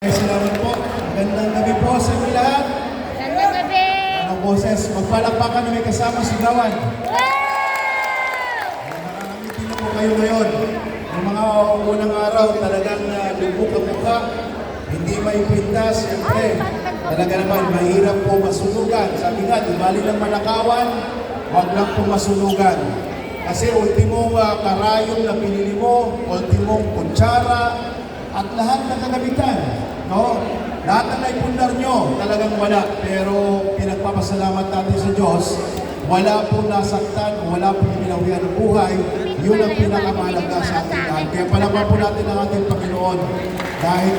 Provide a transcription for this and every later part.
Salamat po. Magandang gabi po sa inyo lahat. Magandang gabi! Ano boses, magpalakpakan na may kasama sigawan. Wow! Nakakamitin na po kayo ngayon. Yung mga unang araw talagang lubog ang mukha. Hindi may pintas. Siyempre, talaga naman mahirap po masunugan. Sabi nga, di bali lang manakawan, huwag lang po masunugan. Kasi ultimong karayom na pinili mo, ultimong kutsara, at lahat ng kagamitan. No? Lahat ng naipundar nyo, talagang wala. Pero pinagpapasalamat natin sa Diyos, wala pong nasaktan, wala pong pinawian ng buhay. Yun ang pinakamahalaga sa ating lahat. Kaya palakpakan po natin ang ating Panginoon. Dahil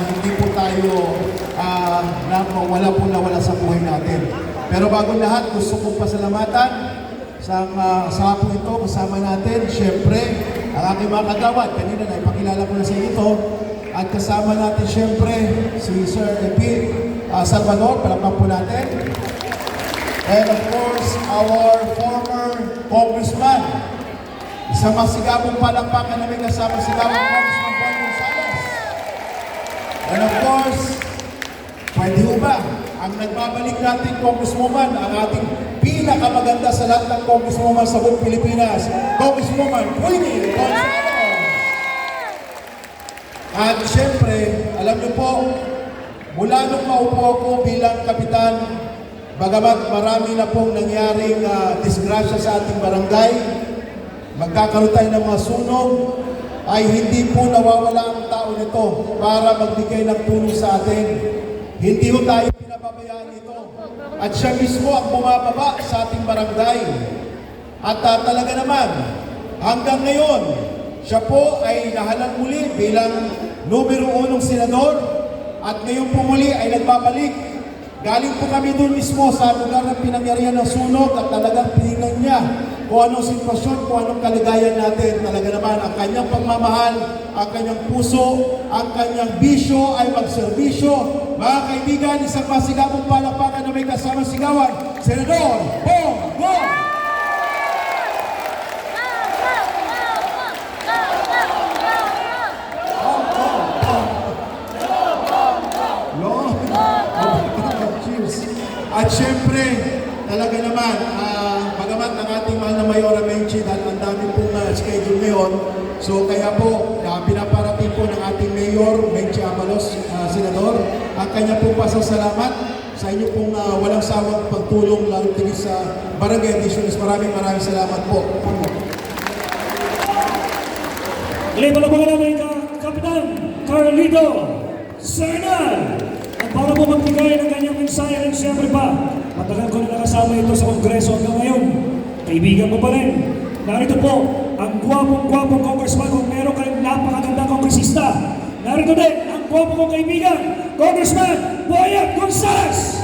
hindi po tayo wala pong nawala sa buhay natin. Pero bago lahat, gusto kong pasalamatan sa hapon ito, kasama natin, siyempre, ang aking mga kagawad. Kanina na ipakilala ko na sa inyo ito. At kasama natin siyempre si Sir Epi Salvador, palakpakan po natin. And of course, our former congressman. Isang masigabong palakpakan namin kasama si Congressman Paul Gonzales. And of course, pwede ho ba, ang nagbabalik natin congresswoman, ang ating pinakamaganda sa lahat ng congresswoman sa buong Pilipinas, Congresswoman Queenie Gonzales. At siyempre, alam niyo po, mula nung maupo ako bilang kapitan, bagamat marami na pong nangyaring disgrasya sa ating barangay, magkakaroon tayo ng mga sunog, ay hindi po nawawala ang tao nito para magbigay ng tulong sa atin. Hindi po tayo pinababayaan nito. At siya mismo ang bumababa sa ating barangay. At talaga naman, hanggang ngayon, siya po ay nahalal muli bilang numero 1 senador at ngayon po muli ay nagbabalik. Galing po kami doon mismo sa lugar ng pinangyarihan ng sunog at talagang pinignan niya kung anong sitwasyon, kung anong kaligayan natin. Talaga naman ang kanyang pagmamahal, ang kanyang puso, ang kanyang bisyo ay magserbisyo. Mga kaibigan, isang masigabong palakpakan na may kasama sigawan, Senador Bongbong! At syempre, talaga naman, bagamat ang ating mahal na Mayora Menchi, dahil ang dami pong schedule ngayon, so kaya po, pinaparating po ng ating Mayor, Menchi Abalos, Senador, ang kanya pong pasasalamat sa inyo pong walang sawang pagtulong, lalo tingin sa Barangay Editions. Maraming salamat po. Palapakan namin Kapitan Carlito Sernal at para po magbigay ng kanyang mensahe rin siyempre pa, matagal ko na nakasama ito sa Kongreso hanggang ngayon. Kaibigan mo pa rin. Narito po ang gwapong congressman kung meron kayong napakagandang kongresista. Narito din ang gwapong kong kaibigan, Congressman Boyet Gonzales!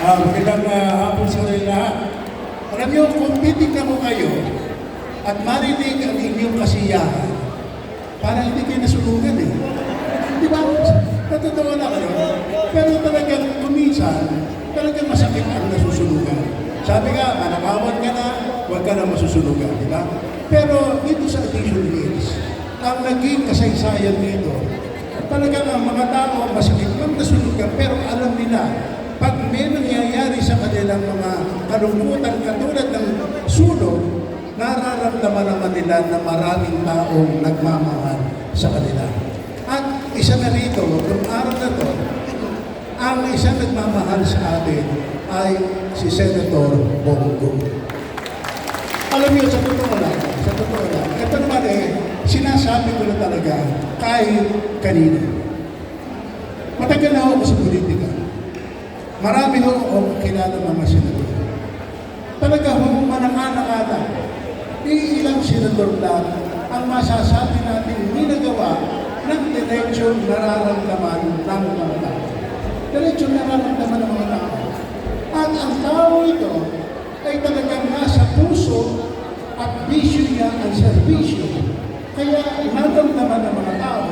Magandang hapon sa rin lahat. Alam niyo, kung meeting na ko kayo at marinig ang inyong kasiyahan, parang hindi kayo nasulugan eh. Di ba? Natatawa na kayo. Pero talagang kuminsan, talagang masakit ang nasusulugan. Sabi nga, manakawan ka na, huwag ka na masusulugan. Di ba? Pero dito sa Addiction Hills, ang naging kasaysayan dito, talagang ang mga tao masakit lang nasulugan, pero alam nila, pag may nangyayari sa kanilang mga kalungkutan katulad ng sunog, nararamdaman naman nila na maraming taong nagmamahal sa kanila. At isa na rito, noong araw na to, ang isang nagmamahal sa atin ay si Senator Bongbong. Alam niyo, sa totoo lang, ito naman sinasabi ko na talaga kahit kanina. Matagal na ako sa politika. Marami ho akong kilala mga senador. Talaga ho, manang-anak-anak. Iilang senador lang ang masasabi natin hindi nagawa ng diretsyon nararamdaman ng mga tao. Diretsyon nararamdaman ng mga tao. At ang tao ito ay talagang nasa puso at bisyo niya ang serbisyo. Kaya naramdaman ng mga tao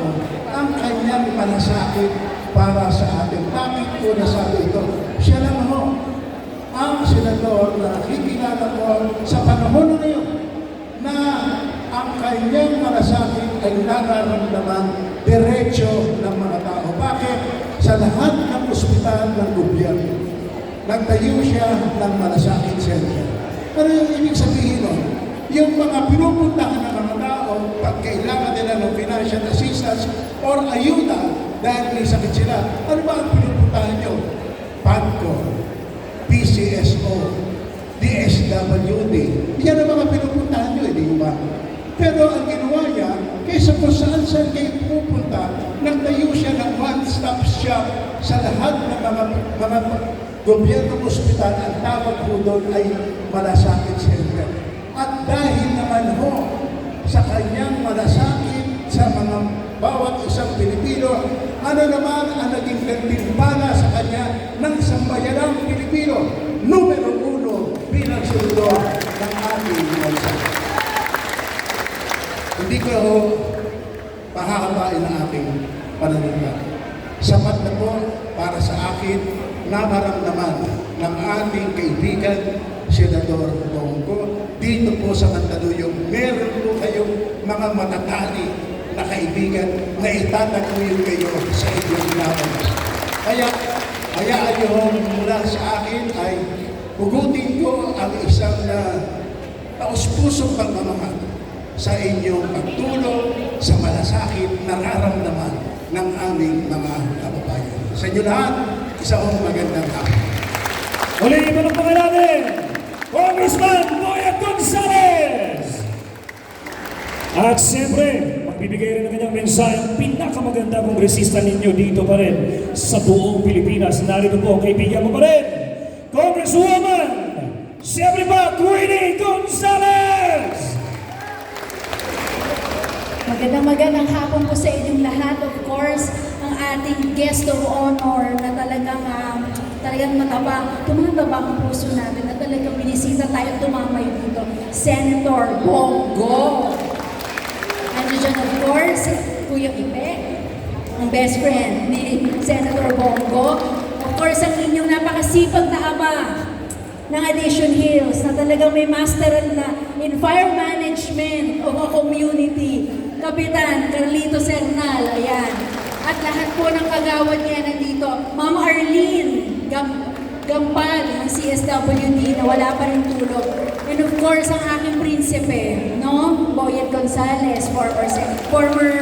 ang kanyang malasakit para sa atin. Bakit ko nasabi ito? Siya lang ho ang senador na nakikilala ko sa panahon na yun na ang kanyang malasakit ay nararamdaman diretso ng mga tao. Bakit? Sa lahat ng ospital ng gobyerno, nagtayo siya ng malasakit center. Ano yung ibig sabihin nun? Yung mga pinupuntahan ng mga tao, pag kailangan nila ng financial assistance or ayuda dahil may sakit sila, ano ba ang pinupuntahan nyo? PANCO, PCSO, DSWD. Yan ang mga pinupuntahan nyo, hindi ba? Pero ang ginawa niya, kaysa kung saan kayo pupunta, nagtayo siya ng one-stop shop sa lahat ng mga gobyernong ospital. Ang tawag po doon ay malasakit center. At dahil naman ho sa kanyang malasakit sa mga bawat isang Pilipino, ano naman ang naging gantimpala sa kanya ng sambayanang Pilipino? Numero 1 bilang senador ng ating bansa. Hindi ko ho pahahabain ang aking pananunod. Sapat na po para sa akin na maramdaman ng ating kaibigan, Senador Bongo. Dito po sa Mandaluyong, meron po kayong mga matatali na kaibigan na itataguyod kayo sa inyong laban. Kaya, hayaan niyo mula sa akin ay hugutin ko ang isang taus-pusong pagmamahal sa inyong pagtulong sa malasakit na nararamdaman ng aming mga kababayan. Sa inyo lahat, isang magandang hapon. Muli, palakpakan natin, Congressman Boyet Gonzales! At siyempre, magbibigay rin ng kanyang mensahe ang pinakamaganda kongresista ninyo dito pa rin sa buong Pilipinas. Narito po ang kaibigan mo pa rin, Congresswoman, siyempre pa, Queenie Gonzales! Magandang hapon po sa inyong lahat. Of course, ang ating guest of honor na talagang tumataba ang puso natin na talagang binisita tayo tumamay dito. Senator Bongo. Nandiyo dyan, of course, Kuya Ipe, ang best friend ni Senator Bongo. Of course, ang inyong napakasipag na ama ng Addition Hills na talagang may masteral na in fire management of a community. Kapitan Carlito Sernal, ayan. At lahat po ng kagawad niya nandito. Ma'am Arlene Gampal ng CSWD na wala pa rin tulog. And of course, ang aking prinsipe, no? Boyet Gonzales, former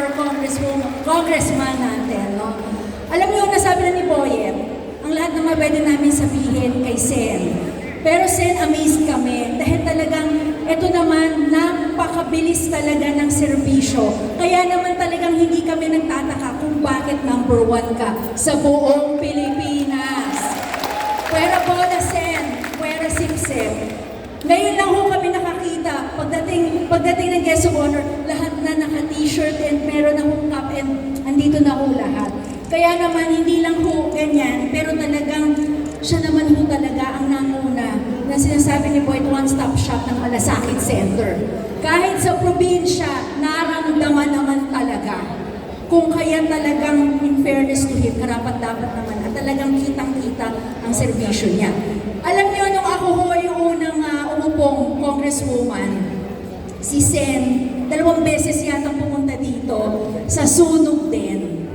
congressman natin, no? Alam niyo, nasabi na ni Boyet, ang lahat naman pwede namin sabihin kay Sen. Pero Sen, amazed kami dahil talagang ito naman, napakabilis talaga ng serbisyo. Kaya naman talagang hindi kami nagtataka kung bakit number 1 ka sa buong Pilipinas. Pwera bola Sen, pwera sipsip. Ngayon lang ho kami nakakita, pagdating ng guest of honor, lahat na naka-t-shirt and meron na hong cup and andito na ho lahat. Kaya naman hindi lang ho ganyan, pero talagang siya naman ho talaga ang nanguna na sinasabi ni Boyet one-stop shop ng Malasakit Center. Kahit sa probinsya, naramdaman naman talaga. Kung kaya talagang in fairness to him, karapat-dapat naman at talagang kitang-kita ang serbisyo niya. Alam niyo, nung ako ho yung unang umupong congresswoman, si Sen, 2 beses yata pumunta dito sa sunog din.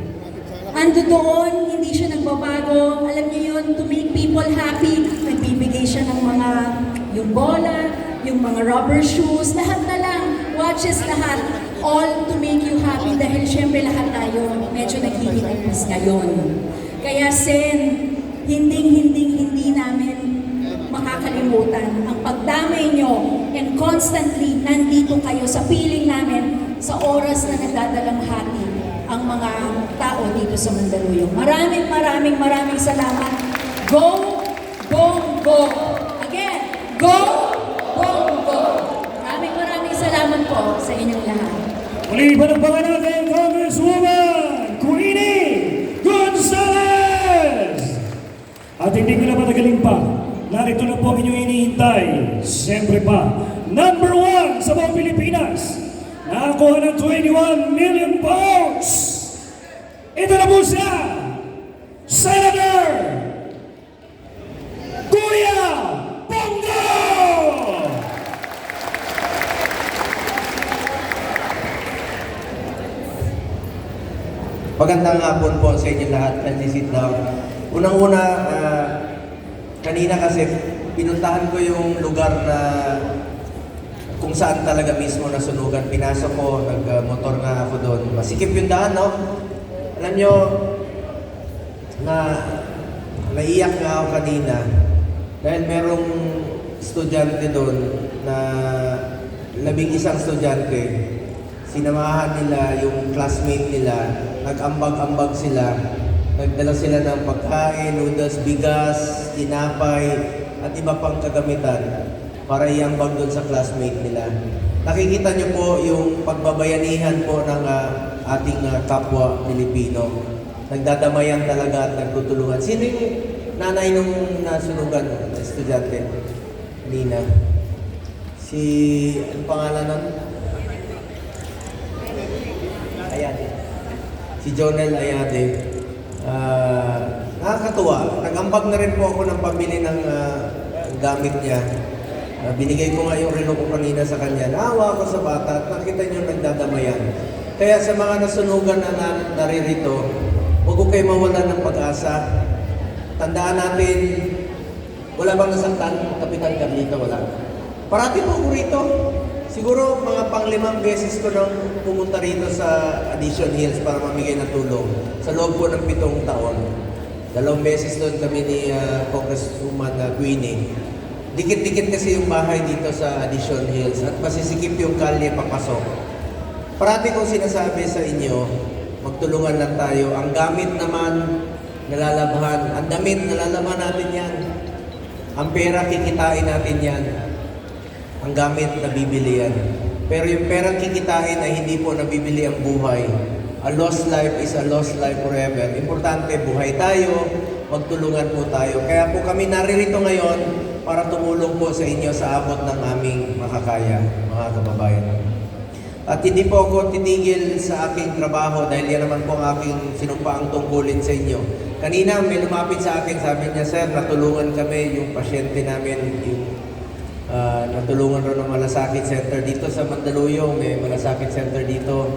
Ando doon, hindi siya nagbabago. Alam niyo yun, to make people happy, nagbibigay siya ng mga, yung bola, yung mga rubber shoes, lahat na lang, watches lahat, all to make you happy dahil syempre lahat tayo medyo naghihitigpis ngayon. Kaya Sen, hindi namin makakalimutan ang pagdamay nyo and constantly nandito kayo sa piling namin sa oras na nagdadalamhati ang mga tao dito sa Mandaluyong. Maraming salamat. Go Bongo! Again, go Bongo! Maraming salamat po sa inyong lahat. Muli, palakpakan natin, Congresswoman Queenie Gonzales! At hindi ko na patagaling pa, narito na po ang inyong inihintay. Siyempre pa, number 1 sa buong Pilipinas. Nakakuha ng 21 million votes. Ito na po siya, Senator Kuya Bongo! Magandang hapon po sa inyo lahat. Kindly sit down. Unang-una, kanina kasi pinuntahan ko yung lugar na kung saan talaga mismo nasunugan. Pinasok ko, nag-motor nga ako doon. Masikip yung daan, no? Alam nyo, naiyak nga ako kanina dahil merong estudyante doon na 11 estudyante, sinamahan nila yung classmate nila, nag-ambag-ambag sila, nagdala sila ng pagkain, noodles, bigas, tinapay, at iba pang kagamitan para iambag doon sa classmate nila. Nakikita niyo po yung pagbabayanihan po ng ating kapwa Pilipino. Nagdadamayan talaga at nagtutulungan. Sino yung nanay nung nasunugan na estudyante? Nina. Anong pangalan nun? Ayade. Si Jonel Ayade. Nakakatuwa. Nag-ambag na rin po ako ng pambili ng gamit niya. Binigay ko nga yung relo ko kanina sa kanya. Naawa ako sa bata at nakita niyo nagdadamayan. Kaya sa mga nasunugan na naririto, huwag ko kayo mawalan ng pag-asa. Tandaan natin, wala bang nasaktan, Kapitan Carlito? Wala. Parati po ako rito. Siguro mga pang-5 beses ko nang pumunta rito sa Addition Hills para mamigay ng tulong. Sa loob po ng 7 taon. 2 beses doon kami ni Congresswoman Queenie. Dikit-dikit kasi yung bahay dito sa Addition Hills at masisikip yung kalye papasok. Parati kong sinasabi sa inyo, magtulungan lang tayo. Ang gamit naman, nalalabhan. Ang damit, nalalabhan natin yan. Ang pera, kikitain natin yan. Ang gamit, nabibili yan. Pero yung perang kikitain ay hindi po nabibili ang buhay. A lost life is a lost life forever. Importante, buhay tayo, magtulungan po tayo. Kaya po kami naririto ngayon para tumulong po sa inyo sa abot ng aming makakaya, mga kababayan. At hindi po ako titigil sa aking trabaho dahil yan naman po ang aking sinumpaang tungkulin sa inyo. Kanina may lumapit sa akin, sabi niya, Sir, natulungan kami yung pasyente namin, yung natulungan rin ng Malasakit Center dito sa Mandaluyong, may Malasakit Center dito.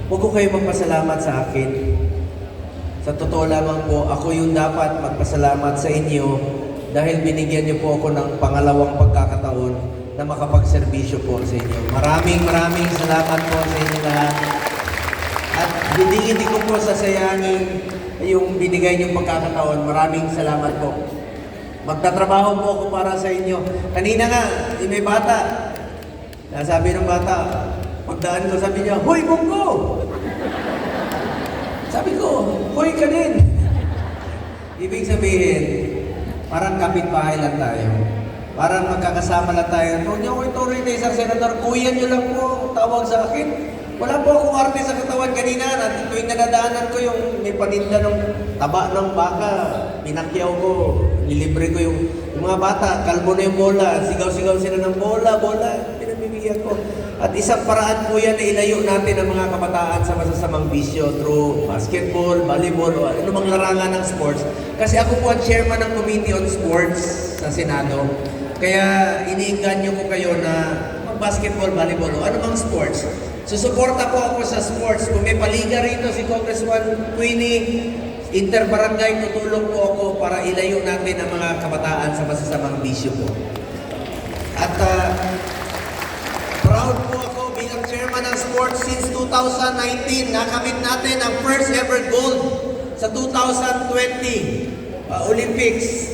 Huwag ko kayo magpasalamat sa akin. Sa totoo lamang po, ako yung dapat magpasalamat sa inyo dahil binigyan niyo po ako ng pangalawang pagkakataon na makapagserbisyo po sa inyo. Maraming salamat po sa inyo lahat. At hindi ko po sasayangin yung binigay niyong pagkakataon. Maraming salamat po. Magtatrabaho po ako para sa inyo. Kanina nga, may bata. Nasabi ng bata, pagdaan ko, sabi niya, "Hoy, Bongo!" Sabi ko, "Hoy ka din!" Ibig sabihin, parang kapitbahay lang tayo. Parang magkakasama lang tayo. Huwag niyo ko ituloy na isang senador, kuya niyo lang po ang tawag sa akin. Wala po akong arte sa katawan kanina. Tuwing nadadaanan ko yung may paninda ng taba ng baka, pinakyaw ko, nilibre ko yung mga bata, kalbo na yung bola, sigaw-sigaw sila ng bola, pinabibigyan ko. At isang paraan po yan na ilayo natin ang mga kabataan sa masasamang bisyo through basketball, volleyball, o ano mang larangan ng sports. Kasi ako po ang chairman ng Committee on Sports sa Senado. Kaya iniinganyo ko kayo na mag-basketball, volleyball, o ano mang sports. Susuporta po ako sa sports. Kung may paliga rito si Congresswoman Queenie, interbarangay, tutulong po ako para ilayo natin ang mga kabataan sa masasamang bisyo po. At proud po ako bilang chairman ng sports since 2019. Nakamit natin ang first ever gold sa 2020 Olympics.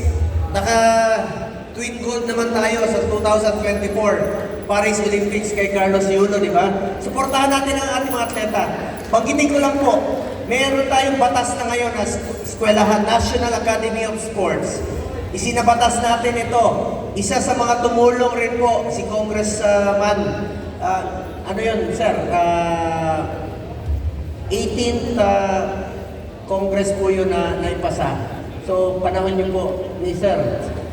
Naka-twin gold naman tayo sa 2024 Paris Olympics kay Carlos Yulo, di ba? Suportahan natin ang ating mga atleta. Pagkinig ko lang po, meron tayong batas na ngayon na eskwelahan, National Academy of Sports. Isinabatas natin ito. Isa sa mga tumulong rin po, si Congressman, ano yun, sir? 18th Congress po yun na naipasa. So, panahon niyo po ni sir.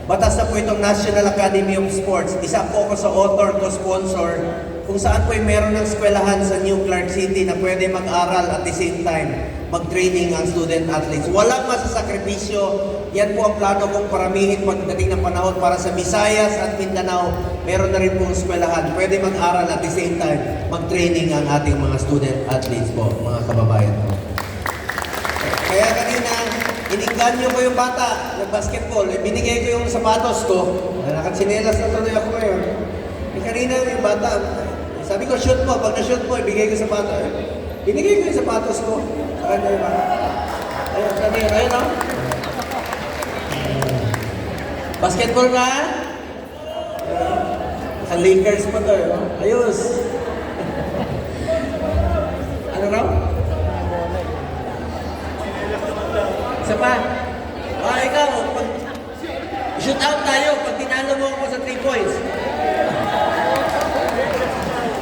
Batas na po itong National Academy of Sports. Isa po ako sa author, co-sponsor, kung saan po meron ng eskwelahan sa New Clark City na pwede mag-aral at the same time mag-training ang student athletes. Walang masasakripisyo. Yan po ang plano kong paramihin pagdating ng panahon para sa Visayas at Mindanao. Meron na rin pong eskwelahan. Pwede mag-aral at the same time mag-training ang ating mga student athletes po, mga kababayan po. Nag-anyo ko yung bata, nag-basketball, binigay ko yung sapatos ko, nakatsinelas na tuloy ako ngayon. Kanina yung bata, sabi ko, shoot mo, pag na-shoot mo, ibigay ko sapatos. Binigay ko yung sapatos ko. Sa kanya yung bata. Ayun, sabi yun, ayun o. Basketball ka? Sa Lakers pa to, ayos. Ano raw? Isa pa. Ikaw, pag shoot out tayo, pag tinalo mo ako sa 3 points.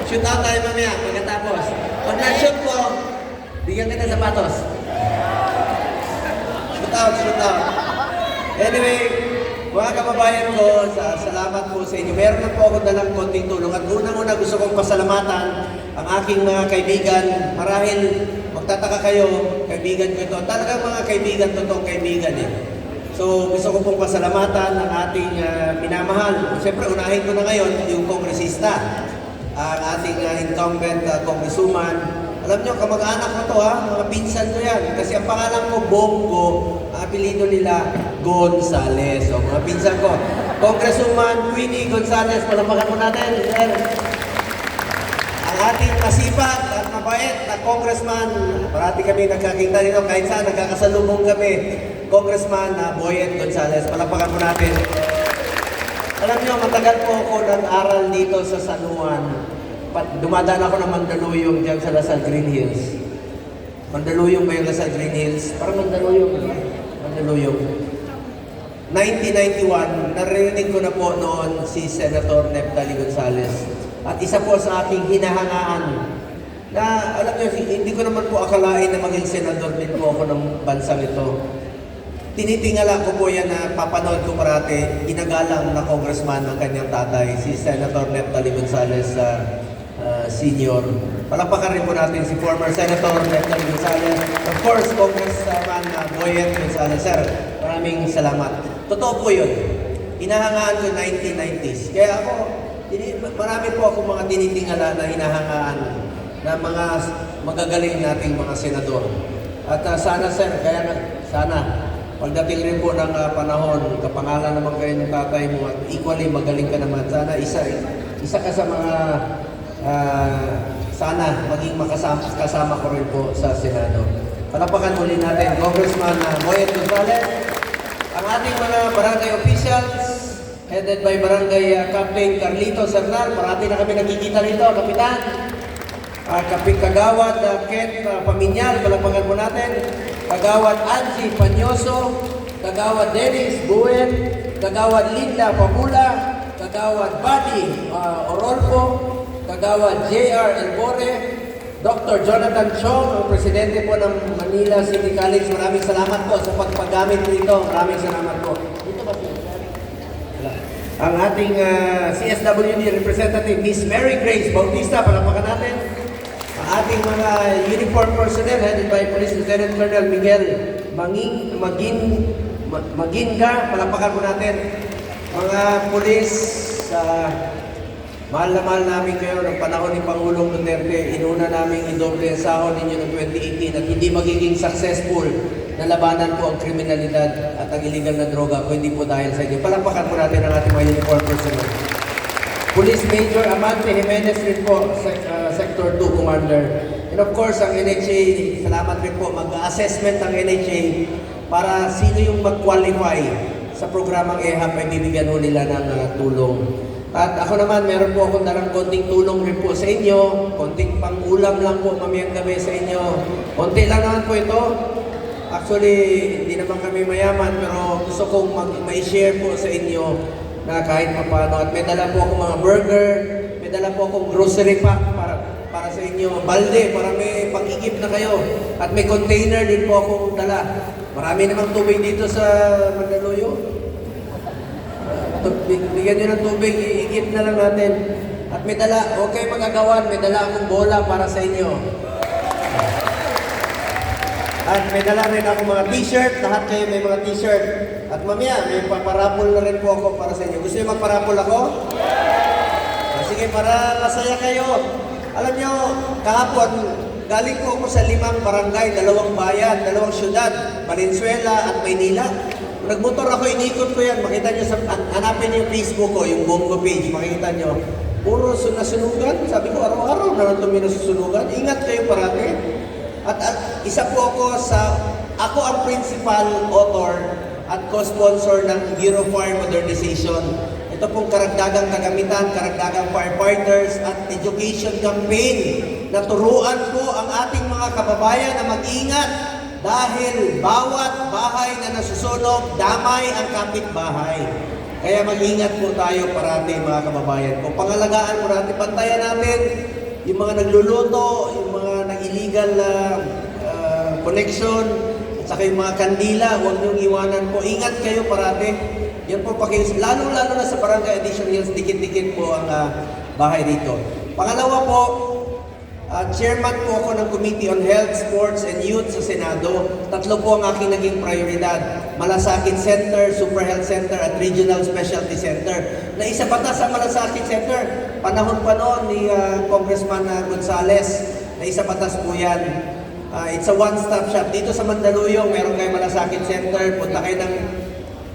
Shoot out tayo mamaya, pagkatapos. Pag na-shoot ko, bigyan kita sapatos. Shoot out, shoot out. Anyway, mga kababayan ko, salamat po sa inyo. Meron na po ako dalang konting tulong. At unang-una gusto kong pasalamatan ang aking mga kaibigan. Marahil magtataka kayo, kaibigan ko ito. Talagang mga kaibigan, totoong kaibigan eh. So gusto ko pong pasalamatan ang ating minamahal. Siyempre, unahin ko na ngayon yung kongresista. Ang ating incumbent congresswoman. Alam nyo, kamag-anak ko to ha, mga pinsan ko yan. Kasi ang pangalan ko, Bongo, ang apelido nila, Gonzales. So, mga pinsan ko. Congresswoman Queenie Gonzales, palapakan mo natin. Sir. Ang ating masipag at mabait na congressman, parati kami nagkakita dito, kahit saan nagkakasalubong kami, Congressman Boyet Gonzales, palapakan mo natin. Alam nyo, matagal po ako nag-aral dito sa San Juan. Dumadaan ako ng Mandaluyong dyan sa Lasal Green Hills. Mandaluyong ba yung Lasal Green Hills? Parang Mandaluyong, di ba? Mandaluyong. 1991, narinig ko na po noon si Senator Neftali Gonzales. At isa po sa aking hinahangaan na, alam nyo, hindi ko naman po akalain na maging senador din po ako ng bansang ito. Tinitingala ko po yan na papanood ko parati, ginagalang na congressman ng kanyang tatay, si Senator Neftali Gonzales Senior. Palakpakan rin po natin si former Senator Neftali Gonzales. Of course, Congressman Boyet Gonzales. Sir, maraming salamat. Totoo po yun. Hinahangaan ko 1990s. Kaya ako, marami po ako mga tinitingala na hinahangaan na mga magagaling nating mga senador. At sana sir, sana, pagdating rin po ng panahon, kapangalan naman kayo ng tatay mo at equally magaling ka naman. Sana isa ka sa mga sana maging kasama ko rin po sa Senado. Palapakan muli natin, Congressman Boyet Gonzales, ang ating mga barangay officials, headed by Barangay Captain Carlito Sernal. Parati na kami nakikita rito, Kapitan. Kagawad Ken Paminyal, palapakan po natin. Kagawad Angie Panyoso, Kagawad Dennis Buen, Kagawad Linda Pabula, Kagawad Buddy Orolfo, Kagawad J.R. Elbore, Dr. Jonathan Chong, ang presidente po ng Manila City College. Maraming salamat po sa pagpagamit dito. Maraming salamat po. Dito ba siya? Ang ating CSWD representative, Miss Mary Grace Bautista, palapakan natin. Ating mga uniform personnel headed by Police Lieutenant Colonel Miguel Maginga, palapakan po natin. Mga pulis, mahal na mahal namin kayo ng panahon ni Pangulong Duterte. Inuna namin idoble ang sahod ninyo ng 2018 at hindi magiging successful na labanan po ang kriminalidad at ang illegal na droga kung hindi po dahil sa inyo. Palapakan po natin ang ating mga uniform personnel. Police Major Amante Jimenez rin po, Sector 2 Commander. And of course, ang NHA, salamat rin po, mag-assessment ang NHA para sino yung mag-qualify sa programang EHAP ay bibigyan ho nila ng tulong. At ako naman, meron po akong dalang konting tulong rin po sa inyo. Konting pang-ulam lang po mamayang gabi sa inyo. Konti lang naman po ito. Actually, hindi naman kami mayaman, pero gusto kong ma-share po sa inyo na kahit paano. At may dala po akong mga burger, may dala po akong grocery pack para sa inyo. Balde, para may pag-igip na kayo. At may container din po akong dala. Marami namang tubig dito sa Mandaluyong. Bigyan nyo ng tubig, iigip na lang natin. At may dala, okay magagawan, may dala akong bola para sa inyo. At may dala rin ako mga t-shirt, lahat kayo may mga t-shirt. At mamaya, may paparapol na rin po ako para sa inyo. Gusto nyo magparapol ako? Sige, para masaya kayo. Alam nyo, kahapon, galing po ako sa 5 barangay, 2 bayan, 2 syudad, Valenzuela at Maynila. Nagmotor ako, inikot ko yan. Makita nyo, hanapin nyo yung Facebook ko, yung Bongo page, makikita nyo. Puro nasunugan. Sabi ko, araw-araw na ito may nasusunugan. Ingat kayo parati. At isa po ako ang principal author at co-sponsor ng Bureau of Fire Modernization. Ito pong karagdagang kagamitan, karagdagang firefighters at education campaign na turuan po ang ating mga kababayan na mag-ingat dahil bawat bahay na nasusunog, damay ang kapitbahay. Kaya mag-ingat po tayo parati mga kababayan. Kung pangalagaan po natin, bantayan natin yung mga nagluluto, yung mga nag-illegal connection, at saka yung mga kandila, huwag niyong iwanan po. Ingat kayo parati. Yan po lalo-lalo na sa Barangay Addition Hills, dikit-dikit po ang bahay dito. Pangalawa po, chairman po ako ng Committee on Health, Sports, and Youth sa Senado. 3 po ang aking naging prioridad. Malasakit Center, Super Health Center, at Regional Specialty Center. Naisa pa sa Malasakit Center, panahon pa noon ni Congressman Gonzales. Naisa patas po yan. It's a one-stop shop. Dito sa Mandaluyong, meron kayo Malasakit Center, punta kayo ng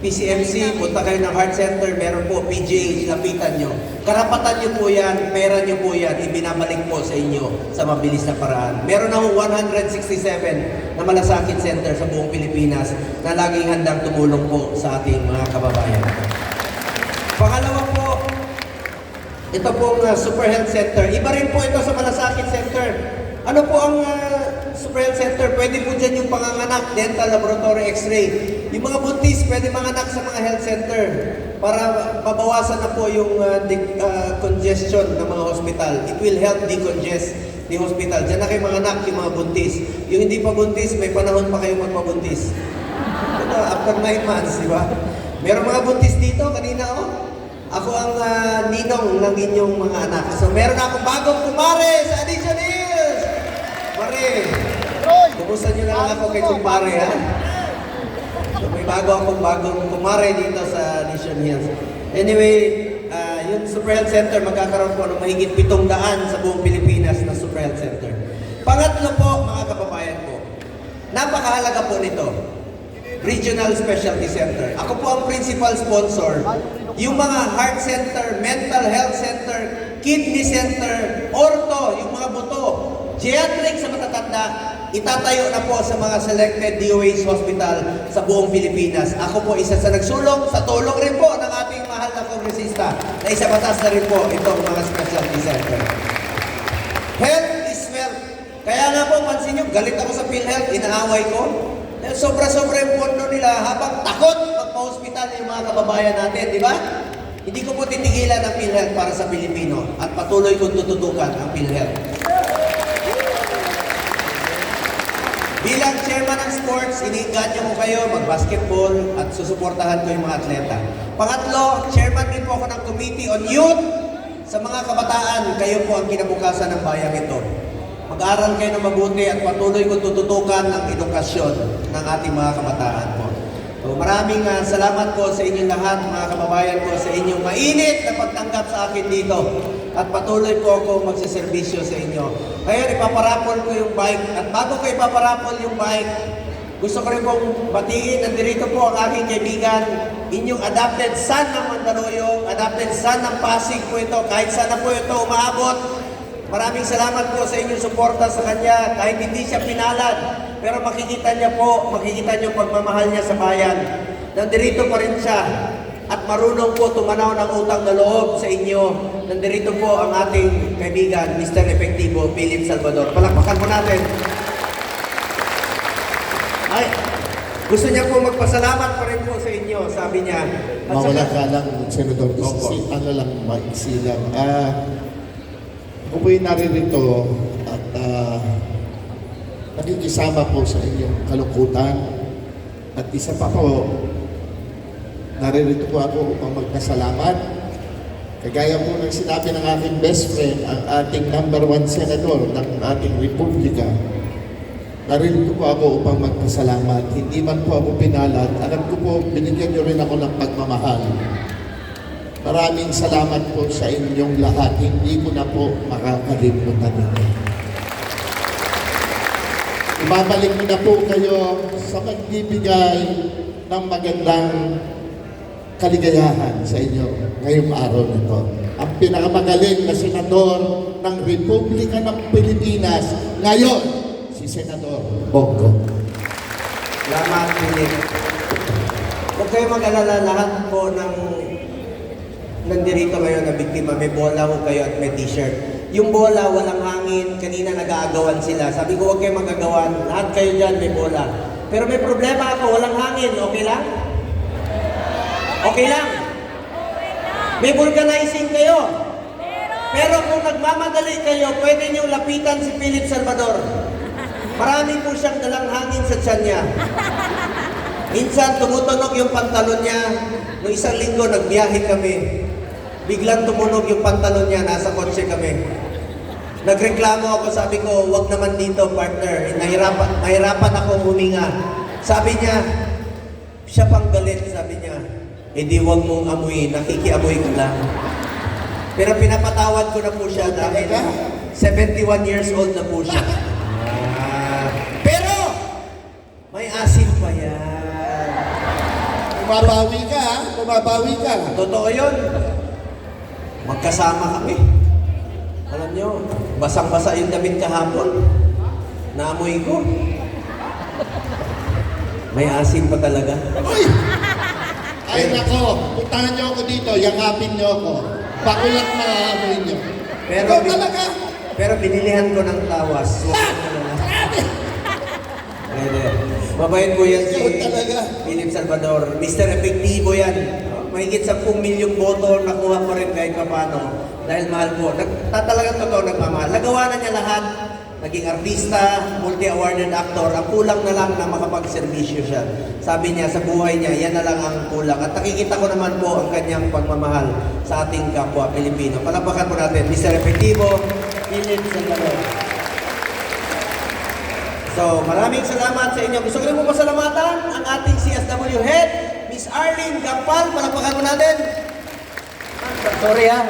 PCMC, punta kayo ng Heart Center, meron po PGH, lapitan nyo. Karapatan nyo po yan, pera nyo po yan, ibinabalik po sa inyo sa mabilis na paraan. Meron na 167 na Malasakit Center sa buong Pilipinas na laging handang tumulong po sa ating mga kababayan. Pangalawa po, ito pong Super Health Center. Iba rin po ito sa Malasakit Center. Ano po ang Super Health Center? Pwede po dyan yung panganganak, dental, laboratory, x-ray. Yung mga buntis, pwede manganak sa mga health center para mabawasan na po yung congestion ng mga hospital. It will help decongest the hospital. Diyan na kayo manganak yung mga buntis. Yung hindi pa buntis, may panahon pa kayo magpabuntis. Ito, after 9 months, di ba? Meron mga buntis dito, kanina Ako ang ninong ng inyong mga anak. So meron akong bagong kumare sa Addition Hills! Mare, kumusta nyo na lang ako kay kumpare, ha? So, may bagong kumare dito sa Addition Hills. Anyway, yung Super Health Center, magkakaroon po ng mahigit 700 sa buong Pilipinas na Super Health Center. Pangatlo po, mga kababayan ko, napakahalaga po nito, Regional Specialty Center. Ako po ang principal sponsor. Yung mga heart center, mental health center, kidney center, ortho, yung mga buto, geriatric sa matatanda, itatayo na po sa mga selected DOH hospital sa buong Pilipinas. Ako po isa sa nagsulong, sa tulong rin po ng ating mahal na kongresista na isa batas na rin po itong mga specialty center. Health is wealth. Kaya nga po, pansin nyo, galit ako sa PhilHealth, inaaway ko. Sobra-sobra yung pondo nila habang takot magpa-hospital yung mga kababayan natin, di ba? Hindi ko po titigilan ang PhilHealth para sa Pilipino at patuloy kong tututukan ang PhilHealth. Bilang chairman ng sports, iniinganyo ko kayo mag-basketball at susuportahan ko yung mga atleta. Pangatlo, chairman din po ako ng Committee on Youth. Sa mga kabataan, kayo po ang kinabukasan ng bayang ito. Mag-aral kayo ng mabuti at patuloy kong tututukan ang edukasyon ng ating mga kabataan po. So, maraming salamat po sa inyong lahat, mga kababayan ko, sa inyong mainit na pagtanggap sa akin dito. At patuloy po ako magsiservisyo sa inyo. Ngayon, ipaparapol ko yung bike. At bago ko ipaparapol yung bike, gusto ko rin pong batiin. Nandito po ang aking kaibigan, inyong adopted son ng Mandaluyong, adopted son ng Pasig po ito. Kahit saan na po ito umaabot, maraming salamat po sa inyong suporta sa kanya. Kahit hindi siya pinalad, pero makikita niyo pagmamahal niya sa bayan. Nandito pa rin siya at marunong po tumanaw ng utang na loob sa inyo. Nandito po ang ating kaibigan, Mr. Efectivo, Philip Salvador. Palakpakan po natin. Ay, gusto niya po magpasalamat pa rin po sa inyo, sabi niya. At Mawala ka lang, Senador. Ano lang, maiksi lang. Ako po'y naririto at nakikisama po sa inyong kalungkutan. At isa pa po, naririto po ako upang magpasalamat. Kagaya po ng sinabi ng aking best friend, ang ating #1 senador ng ating republika. Naririto po ako upang magpasalamat. Hindi man po ako pinalad. Alam ko po, binigyan niyo rin ako ng pagmamahal. Maraming salamat po sa inyong lahat. Hindi ko na po makakalimutan ito. babalik na po kayo sa magbibigay ng magandang kaligayahan sa inyo ngayong araw na ito. Ang pinakamagaling na senador ng Republika ng Pilipinas ngayon, si Senador Bongo. Salamat, Philip. Huwag kayo mag-alala, lahat po ng nandirito ngayon na biktima, may bola ho kayo at may t-shirt. Yung bola, walang hangin, kanina nag-aagawan sila. Sabi ko, huwag kayo mag-agawan, lahat kayo dyan may bola. Pero may problema ako, walang hangin, okay lang? Okay lang? May vulcanizing kayo. Pero kung nagmamadali kayo, pwede niyo lapitan si Philip Salvador. Marami po siyang dalang hangin sa tiyan niya. Minsan tumutunog yung pantalon niya. Noong isang linggo, nagbiyahe kami. Biglang tumunog yung pantalon niya, nasa kotse kami. Nagreklamo ako, sabi ko, wag naman dito, partner. Nahirapan akong huminga. Sabi niya, siya pang galit, sabi niya, di wag mong amuin, nakikiamoy ka lang. Pero pinapatawad ko na po siya dahil 71 years old na po siya. Pero, may asim pa yan. Bumabawi ka, ha? Bumabawi ka. Totoo yun. Magkasama kami. Alam nyo, basang-basa yung damit kahapon. Naamoy ko. May asin pa talaga. Uy! Ay nako, puntahan niyo ako dito, yakapin niyo ako. Bakulat na amoy niyo. Pero, Ikaw talaga. pero binilihan ko ng tawas. Pwede. Mabait po yan si Ikaw talaga. Philip Salvador. Mr. Epektibo yan. Mahigit 10 milyong boto nakuha ko rin kahit papano. Dahil mahal po. Talagang totoo nagmamahal. Nagawa na niya lahat. Naging artista, multi-awarded actor. Ang kulang na lang na makapag-servisyo siya. Sabi niya sa buhay niya, yan na lang ang kulang. At nakikita ko naman po ang kanyang pagmamahal sa ating kapwa Pilipino. Palapakan po natin, Mr. Epektibo, Philip Salvador. So, maraming salamat sa inyo. Gusto ko rin po pasalamatan ang ating CSW Head, Miss Arlene Gampal. Palapakan mo natin. Sorry ha.